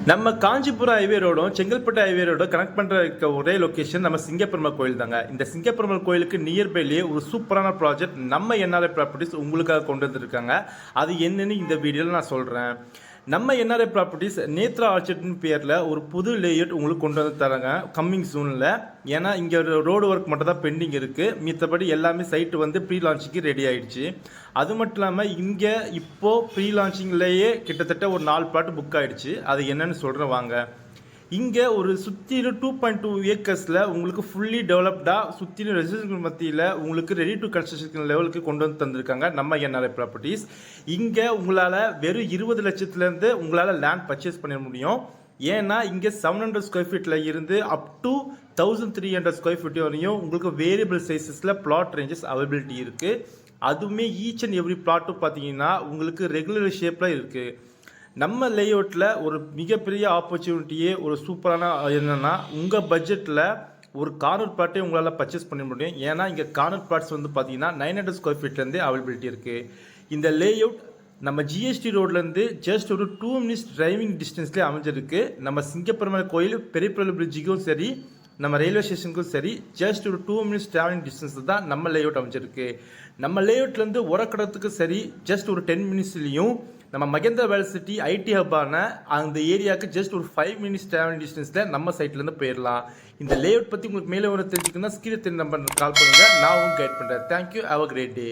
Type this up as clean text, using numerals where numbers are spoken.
நம்ம காஞ்சிபுரம் ஹைவே ரோடும் செங்கல்பட்டு ஹைவே ரோடும் கனெக்ட் பண்ணுற ஒரே லொக்கேஷன் நம்ம சிங்கப்பெருமாள் கோயில் தாங்க. இந்த சிங்கப்பெருமாள் கோயிலுக்கு நியர்பைலேயே ஒரு சூப்பரான ப்ராஜெக்ட் நம்ம என்ஆர்ஐ ப்ராப்பர்ட்டிஸ் உங்களுக்காக கொண்டு வந்திருக்காங்க. அது என்னன்னு இந்த வீடியோவில் நான் சொல்கிறேன். நம்ம என்ஆர்ஐ ப்ராப்பர்ட்டிஸ் நேத்ரா ஆர்ச்சர்ட்னு பேரில் ஒரு புது லேஅவுட் உங்களுக்கு கொண்டு வந்து தராங்க கம்மிங் சூனில். ஏன்னா இங்கே ரோடு ஒர்க் மட்டும் தான் பெண்டிங் இருக்குது. மற்றபடி எல்லாமே சைட்டு வந்து ப்ரீ லான்ச்சிங்க்கு ரெடி ஆகிடுச்சு. அது மட்டும் இல்லாமல் இங்கே இப்போது ப்ரீ லான்ச்சிங்லேயே கிட்டத்தட்ட ஒரு 4 பிளாட் புக் ஆகிடுச்சு. அது என்னன்னு சொல்கிறேன் வாங்க. இங்கே ஒரு சுற்றிலும் 2.2 ஏக்கர்ஸில் உங்களுக்கு ஃபுல்லி டெவலப்டாக சுற்றிலும் ரெசிடென்ஷியல் மத்தியில் உங்களுக்கு ரெடி டு கன்ஸ்ட்ரக்ஷன் லெவலுக்கு கொண்டு வந்து தந்திருக்காங்க நம்ம என்ஆர்ஐ ப்ராப்பர்ட்டிஸ். இங்கே உங்களால் வெறும் 20 லட்சத்துலேருந்து உங்களால் லேண்ட் பர்ச்சேஸ் பண்ண முடியும். ஏன்னா இங்கே 700 ஸ்கொயர் ஃபீட்டில் இருந்து அப் டு 1300 ஸ்கொயர் ஃபீட் வரையும் உங்களுக்கு வேரியபிள் சைஸஸில் பிளாட் ரேஞ்சஸ் அவைபிலிட்டி இருக்குது. அதுவுமே ஈச் அண்ட் எவ்ரி பிளாட்டும் பார்த்தீங்கன்னா உங்களுக்கு ரெகுலர் ஷேப்பில் இருக்குது. நம்ம லேஅவுட்டில் ஒரு மிகப்பெரிய ஆப்பர்ச்சுனிட்டியே ஒரு சூப்பரான என்னென்னா உங்கள் பட்ஜெட்டில் ஒரு கார்னர் பிளாட்டே உங்களால் பர்ச்சேஸ் பண்ண முடியும். ஏன்னா இங்கே கார்னர் பிளாட்ஸ் வந்து பார்த்தீங்கன்னா 900 ஸ்கொயர் ஃபீட்லேருந்தே அவைபிலிட்டி இருக்குது. இந்த லேஅவுட் நம்ம ஜிஎஸ்டி ரோட்லேருந்து ஜஸ்ட் ஒரு 2 மினிட்ஸ் டிரைவிங் டிஸ்டன்ஸ்லேயே அமைஞ்சிருக்கு. நம்ம சிங்கப்பெருமாள் கோயில் பெரியப்பள்ளி பிரிட்ஜுக்கும் சரி நம்ம ரயில்வே ஸ்டேஷனுக்கும் சரி ஜஸ்ட் ஒரு 2 மினிட்ஸ் டிராவலிங் டிஸ்டன்ஸ் தான் நம்ம லேஅவுட் அமைஞ்சிருக்கு. நம்ம லேஅவுட்லேருந்து உரக்கடத்துக்கு சரி ஜஸ்ட் ஒரு 10 மினிட்ஸ்லையும் நம்ம மகேந்திரா வேல் சிட்டி ஐடி ஹப்பான அந்த ஏரியாவுக்கு ஜஸ்ட் ஒரு 5 மினிட்ஸ் டிராவலிங் டிஸ்டன்ஸில் நம்ம சைட்லேருந்து போயிடலாம். இந்த லேஅவுட் பற்றி உங்களுக்கு மேலே ஒரு தெரிஞ்சுக்கணும்னா ஸ்கிரீன் நம்பர் கால் பண்ணுங்கள். நான் உங்களுக்கு கைட் பண்ணுறேன். Thank you. Have a great day.